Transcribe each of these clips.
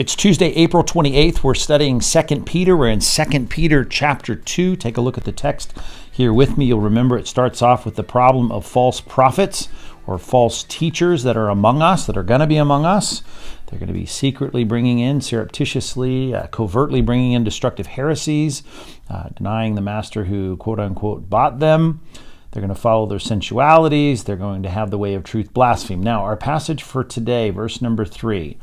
It's Tuesday, April 28th. We're studying 2 Peter. We're in 2 Peter chapter 2. Take a look at the text here with me. You'll remember it starts off with the problem of false prophets or false teachers that are among us, that are going to be among us. They're going to be secretly bringing in, surreptitiously, covertly bringing in destructive heresies, denying the master who, quote unquote, bought them. They're going to follow their sensualities. They're going to have the way of truth blasphemed. Now, our passage for today, verse number 3.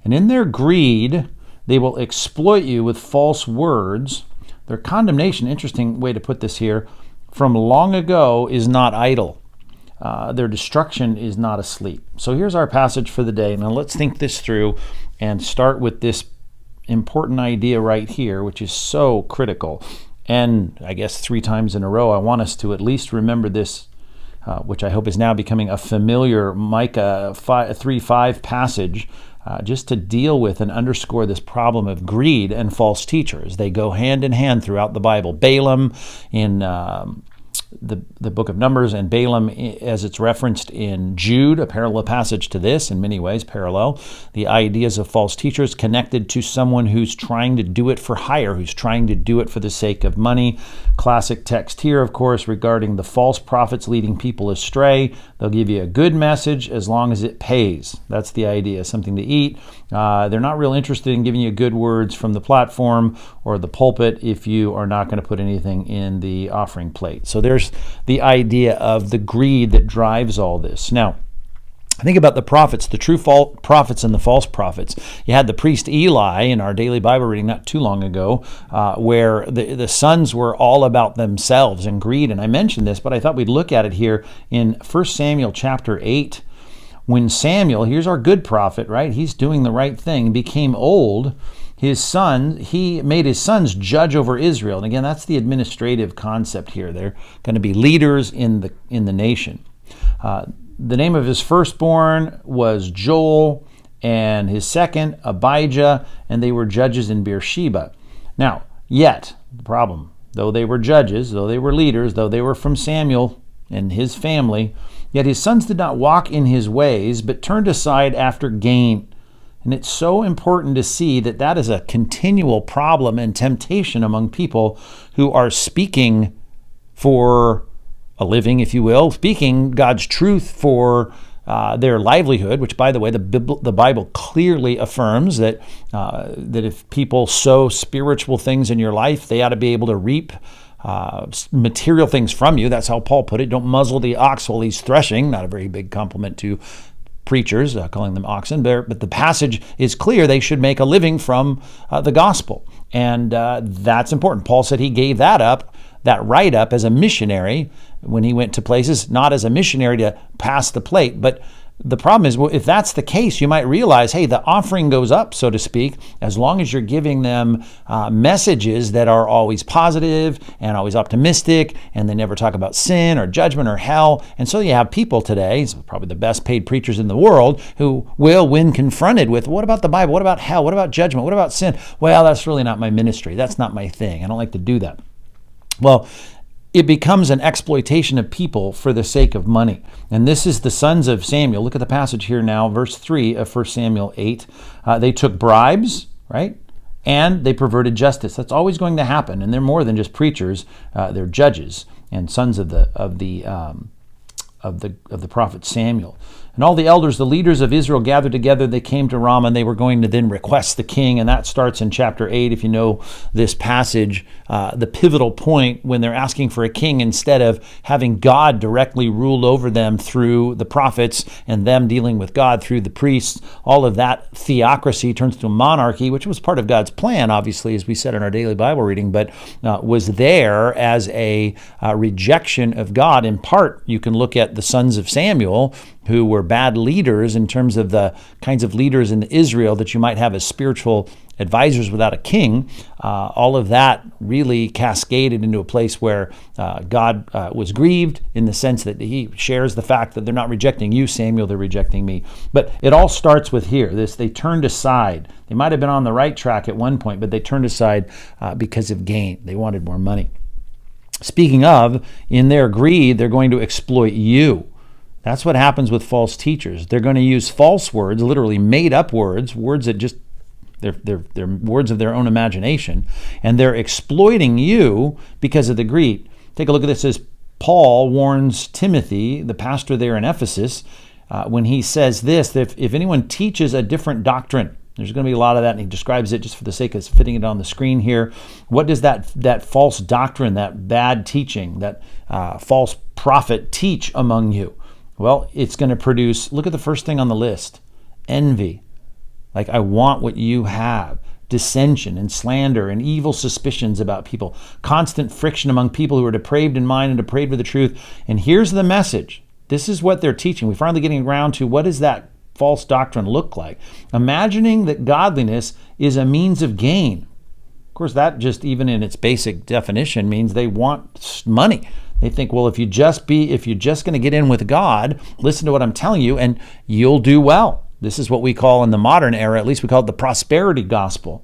And in their greed, they will exploit you with false words. Their condemnation, interesting way to put this here, from long ago is not idle. Their destruction is not asleep. So here's our passage for the day. Now let's think this through and start with this important idea right here, which is so critical. And I guess 3 times in a row, I want us to at least remember this, which I hope is now becoming a familiar Micah 3:5 passage, just to deal with and underscore this problem of greed and false teachers. They go hand in hand throughout the Bible. Balaam in the book of Numbers, and Balaam as it's referenced in Jude, a parallel passage to this in many ways, parallel. The ideas of false teachers connected to someone who's trying to do it for hire, who's trying to do it for the sake of money. Classic text here, of course, regarding the false prophets leading people astray. They'll give you a good message as long as it pays. That's the idea, something to eat. They're not real interested in giving you good words from the platform or the pulpit if you are not going to put anything in the offering plate. So there's the idea of the greed that drives all this. Now, think about the prophets, the true prophets and the false prophets. You had the priest Eli in our daily Bible reading not too long ago, where the sons were all about themselves and greed. And I mentioned this, but I thought we'd look at it here in 1 Samuel chapter 8. When Samuel, here's our good prophet, right? He's doing the right thing, became old. He made his sons judge over Israel. And again, that's the administrative concept here. They're going to be leaders in the nation. The name of his firstborn was Joel, and his second, Abijah, and they were judges in Beersheba. Now, yet, the problem, though they were judges, though they were leaders, though they were from Samuel and his family, yet his sons did not walk in his ways, but turned aside after gain. And it's so important to see that that is a continual problem and temptation among people who are speaking for a living, if you will, speaking God's truth for their livelihood, which, by the way, the Bible clearly affirms that if people sow spiritual things in your life, they ought to be able to reap material things from you. That's how Paul put it. Don't muzzle the ox while he's threshing. Not a very big compliment to preachers, calling them oxen, but the passage is clear. They should make a living from the gospel. And that's important. Paul said he gave that right up as a missionary when he went to places, not as a missionary to pass the plate. But the problem is, well, if that's the case, you might realize, hey, the offering goes up, so to speak, as long as you're giving them messages that are always positive and always optimistic, and they never talk about sin or judgment or hell. And so you have people today, probably the best paid preachers in the world, who will, when confronted with, what about the Bible? What about hell? What about judgment? What about sin? Well, that's really not my ministry. That's not my thing. I don't like to do that. Well, it becomes an exploitation of people for the sake of money. And this is the sons of Samuel. Look at the passage here now, verse 3 of 1 Samuel 8. They took bribes, right? And they perverted justice. That's always going to happen. And they're more than just preachers. They're judges and sons of the prophet Samuel. And all the elders, the leaders of Israel, gathered together. They came to Ramah, and they were going to then request the king. And that starts in chapter 8, if you know this passage, the pivotal point when they're asking for a king instead of having God directly rule over them through the prophets and them dealing with God through the priests. All of that theocracy turns to a monarchy, which was part of God's plan, obviously, as we said in our daily Bible reading, but was there as a rejection of God. In part, you can look at the sons of Samuel, who were bad leaders in terms of the kinds of leaders in Israel that you might have as spiritual advisors without a king. All of that really cascaded into a place where God was grieved in the sense that he shares the fact that they're not rejecting you, Samuel, they're rejecting me. But it all starts with here. They turned aside. They might have been on the right track at one point, but they turned aside because of gain. They wanted more money. Speaking of, in their greed, they're going to exploit you. That's what happens with false teachers. They're going to use false words, literally made up words that just They're words of their own imagination, and they're exploiting you because of the greed. Take a look at this. It says Paul warns Timothy, the pastor there in Ephesus, when he says this, that if anyone teaches a different doctrine, there's going to be a lot of that, and he describes it just for the sake of fitting it on the screen here. What does that false doctrine, that bad teaching, that false prophet teach among you? Well, it's going to produce, look at the first thing on the list, envy. Like, I want what you have. Dissension and slander and evil suspicions about people. Constant friction among people who are depraved in mind and depraved with the truth. And here's the message. This is what they're teaching. We're finally getting around to what does that false doctrine look like? Imagining that godliness is a means of gain. Of course, that just even in its basic definition means they want money. They think, well, if you're just going to get in with God, listen to what I'm telling you, and you'll do well. This is what we call in the modern era, at least we call it the prosperity gospel.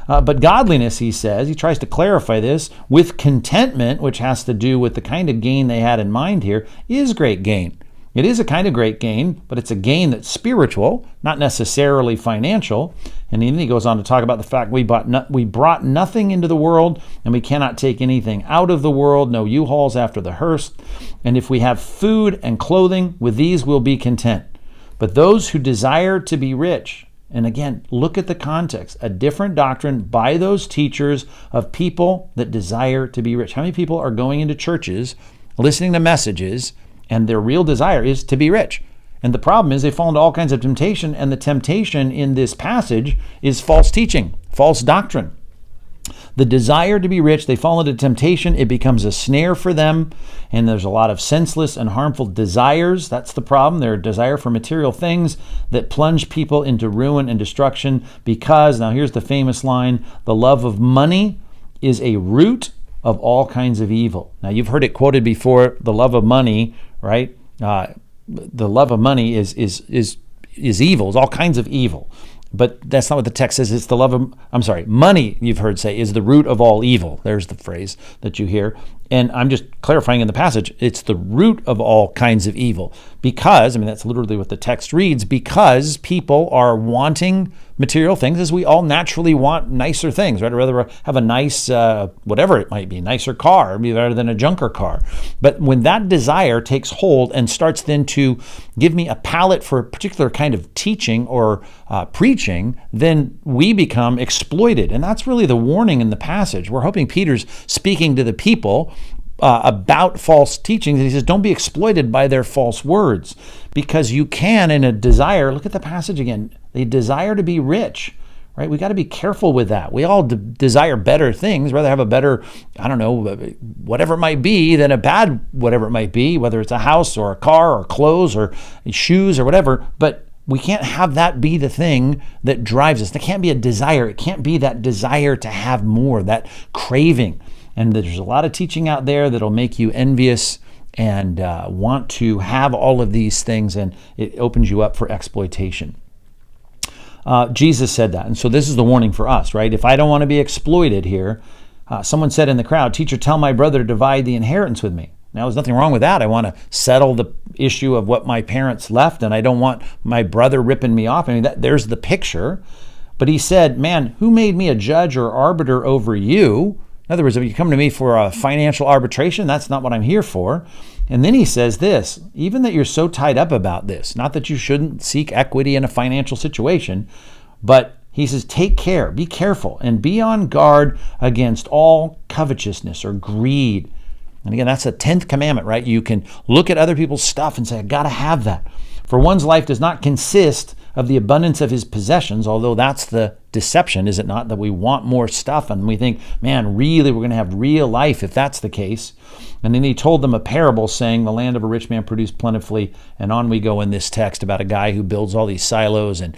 But godliness, he says, he tries to clarify this, with contentment, which has to do with the kind of gain they had in mind here, is great gain. It is a kind of great gain, but it's a gain that's spiritual, not necessarily financial. And then he goes on to talk about the fact we brought nothing into the world, and we cannot take anything out of the world, no U-Hauls after the hearse. And if we have food and clothing, with these we'll be content. But those who desire to be rich, and again, look at the context, a different doctrine by those teachers of people that desire to be rich. How many people are going into churches, listening to messages, and their real desire is to be rich? And the problem is they fall into all kinds of temptation, and the temptation in this passage is false teaching, false doctrine. The desire to be rich, they fall into temptation. It becomes a snare for them, and there's a lot of senseless and harmful desires. That's the problem. Their desire for material things that plunge people into ruin and destruction because, now here's the famous line, the love of money is a root of all kinds of evil. Now, you've heard it quoted before, the love of money, right? The love of money is evil, is all kinds of evil. But that's not what the text says. It's the love of, money, you've heard say, is the root of all evil. There's the phrase that you hear. And I'm just clarifying in the passage, it's the root of all kinds of evil. Because, that's literally what the text reads, because people are wanting material things, as we all naturally want nicer things, right? I'd rather have a nice, whatever it might be, nicer car, rather than a junker car. But when that desire takes hold and starts then to give me a palate for a particular kind of teaching or preaching, then we become exploited. And that's really the warning in the passage. We're hoping Peter's speaking to the people about false teachings. And he says, don't be exploited by their false words, because you can, in a desire, look at the passage again, they desire to be rich, right? We got to be careful with that. We all desire better things, rather have a better, whatever it might be, than a bad whatever it might be, whether it's a house or a car or clothes or shoes or whatever. But we can't have that be the thing that drives us. There can't be a desire. It can't be that desire to have more, that craving. And there's a lot of teaching out there that'll make you envious and want to have all of these things, and it opens you up for exploitation. Jesus said that. And so this is the warning for us, right? If I don't want to be exploited here, someone said in the crowd, "Teacher, tell my brother to divide the inheritance with me." Now, there's nothing wrong with that. I want to settle the issue of what my parents left, and I don't want my brother ripping me off. There's the picture. But he said, man, who made me a judge or arbiter over you? In other words, if you come to me for a financial arbitration, that's not what I'm here for. And then he says this, even that you're so tied up about this, not that you shouldn't seek equity in a financial situation, but he says, take care, be careful, and be on guard against all covetousness or greed. And again, that's a 10th commandment, right? You can look at other people's stuff and say, I got to have that. For one's life does not consist of the abundance of his possessions, although that's the deception, is it not? That we want more stuff and we think, man, really, we're going to have real life if that's the case. And then he told them a parable saying, the land of a rich man produced plentifully. And on we go in this text about a guy who builds all these silos and,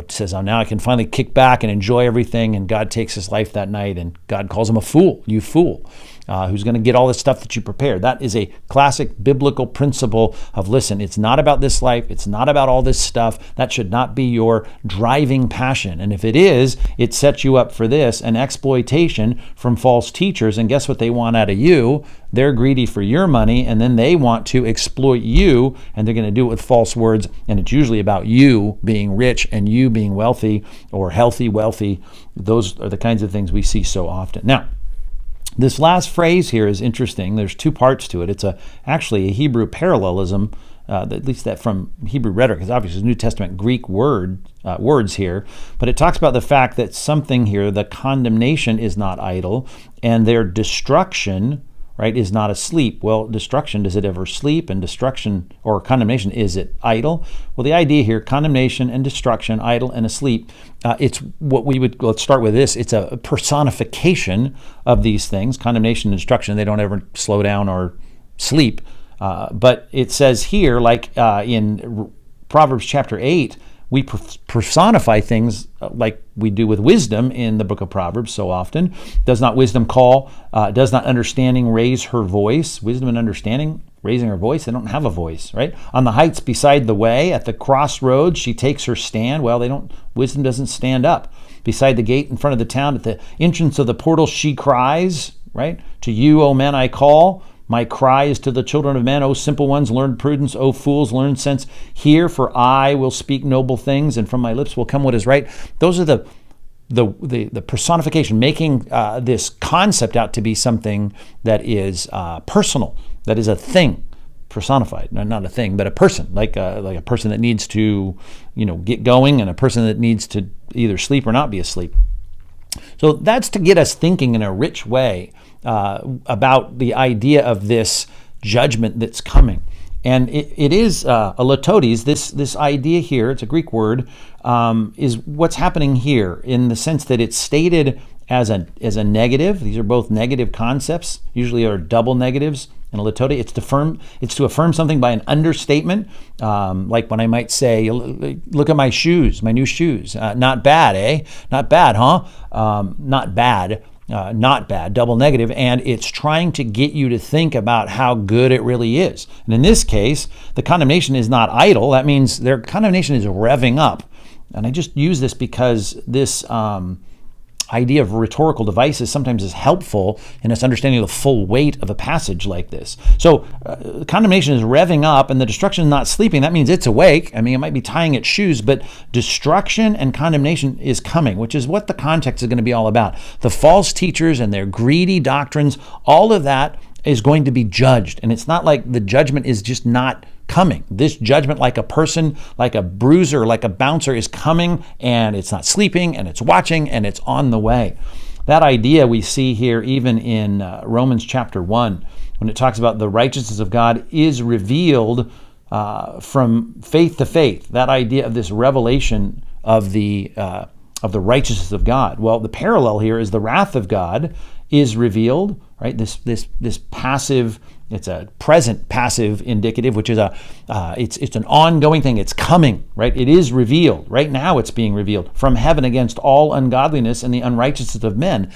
says, oh, now I can finally kick back and enjoy everything. And God takes his life that night and God calls him a fool, you fool. Who's going to get all this stuff that you prepared. That is a classic biblical principle of, listen, it's not about this life. It's not about all this stuff. That should not be your driving passion. And if it is, it sets you up for this, an exploitation from false teachers. And guess what they want out of you? They're greedy for your money, and then they want to exploit you, and they're going to do it with false words. And it's usually about you being rich and you being wealthy or healthy, wealthy. Those are the kinds of things we see so often. Now, this last phrase here is interesting. There's two parts to it. It's actually a Hebrew parallelism, at least that from Hebrew rhetoric, because obviously it's New Testament Greek words here. But it talks about the fact that something here, the condemnation is not idle, and their destruction, right, is not asleep. Well, destruction, does it ever sleep? And destruction or condemnation, is it idle? Well, the idea here, condemnation and destruction, idle and asleep, it's what we would, let's start with this, it's a personification of these things. Condemnation and destruction, they don't ever slow down or sleep. But it says here, like in Proverbs chapter 8, we personify things like we do with wisdom in the book of Proverbs so often. Does not wisdom call? Does not understanding raise her voice? Wisdom and understanding raising her voice? They don't have a voice, right? On the heights beside the way, at the crossroads, she takes her stand. Well, wisdom doesn't stand up. Beside the gate in front of the town, at the entrance of the portal, she cries, right? To you, O men, I call. My cry is to the children of men, O simple ones, learn prudence, O fools, learn sense. Hear, for I will speak noble things, and from my lips will come what is right. Those are the personification, making this concept out to be something that is personal, that is a thing, personified. No, not a thing, but a person, like a person that needs to, get going, and a person that needs to either sleep or not be asleep. So that's to get us thinking in a rich way about the idea of this judgment that's coming. And it is a latotes, this idea here, it's a Greek word, is what's happening here in the sense that it's stated as a negative. These are both negative concepts, usually are double negatives. In a latote, it's to affirm something by an understatement, like when I might say, look at my shoes, my new shoes. Not bad, eh? Not bad, huh? Not bad. Not bad, double negative, and it's trying to get you to think about how good it really is. And in this case, the condemnation is not idle. That means their condemnation is revving up. And I just use this because this idea of rhetorical devices sometimes is helpful in us understanding the full weight of a passage like this. So condemnation is revving up and the destruction is not sleeping. That means it's awake. I mean, it might be tying its shoes, but destruction and condemnation is coming, which is what the context is going to be all about. The false teachers and their greedy doctrines, all of that is going to be judged. And it's not like the judgment is just not coming. This judgment, like a person, like a bruiser, like a bouncer, is coming, and it's not sleeping, and it's watching, and it's on the way. That idea we see here even in Romans chapter 1, when it talks about the righteousness of God is revealed from faith to faith. That idea of this revelation of the righteousness of God. Well, the parallel here is the wrath of God is revealed, right? This passive. It's a present passive indicative, which is it's an ongoing thing. It's coming, right? It is revealed. Right now it's being revealed from heaven against all ungodliness and the unrighteousness of men.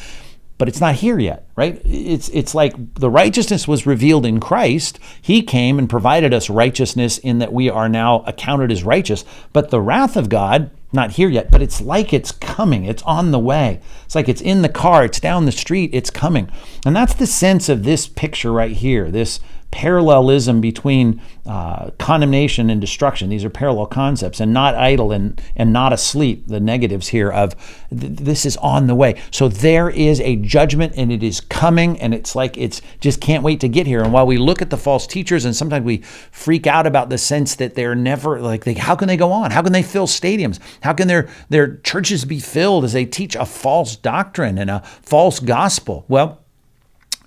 But it's not here yet, right? It's like the righteousness was revealed in Christ. He came and provided us righteousness in that we are now accounted as righteous. But the wrath of God, not here yet, but it's like it's coming. It's on the way. It's like it's in the car. It's down the street. It's coming. And that's the sense of this picture right here, this parallelism between condemnation and destruction. These are parallel concepts, and not idle and not asleep, the negatives here of this is on the way. So there is a judgment, and it is coming, and it's like it's just can't wait to get here. And while we look at the false teachers, and sometimes we freak out about the sense that they're never, how can they go on? How can they fill stadiums? How can their churches be filled as they teach a false doctrine and a false gospel? Well,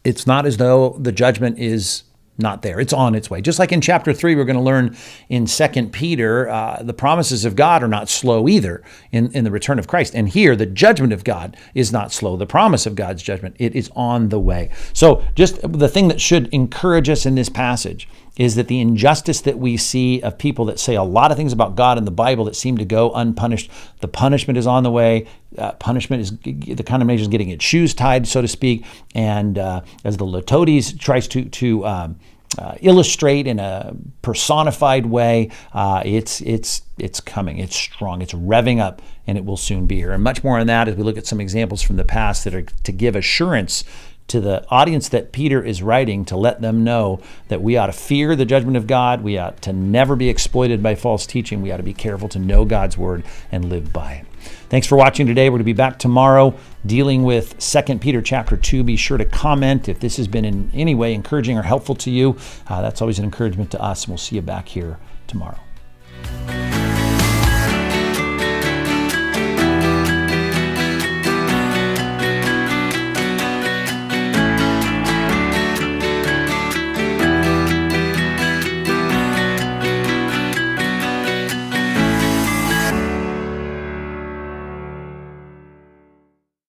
it's not as though the judgment is not there. It's on its way. Just like in chapter 3, we're going to learn in 2 Peter, the promises of God are not slow either in the return of Christ. And here, the judgment of God is not slow. The promise of God's judgment, it is on the way. So just the thing that should encourage us in this passage is that the injustice that we see of people that say a lot of things about God in the Bible that seem to go unpunished, the punishment is on the way. The condemnation is getting its shoes tied, so to speak. And as the latotes tries to illustrate in a personified way. It's coming. It's strong. It's revving up, and it will soon be here. And much more on that as we look at some examples from the past that are to give assurance to the audience that Peter is writing, to let them know that we ought to fear the judgment of God. We ought to never be exploited by false teaching. We ought to be careful to know God's word and live by it. Thanks for watching today. We're going to be back tomorrow dealing with 2 Peter chapter 2. Be sure to comment if this has been in any way encouraging or helpful to you. That's always an encouragement to us, and we'll see you back here tomorrow.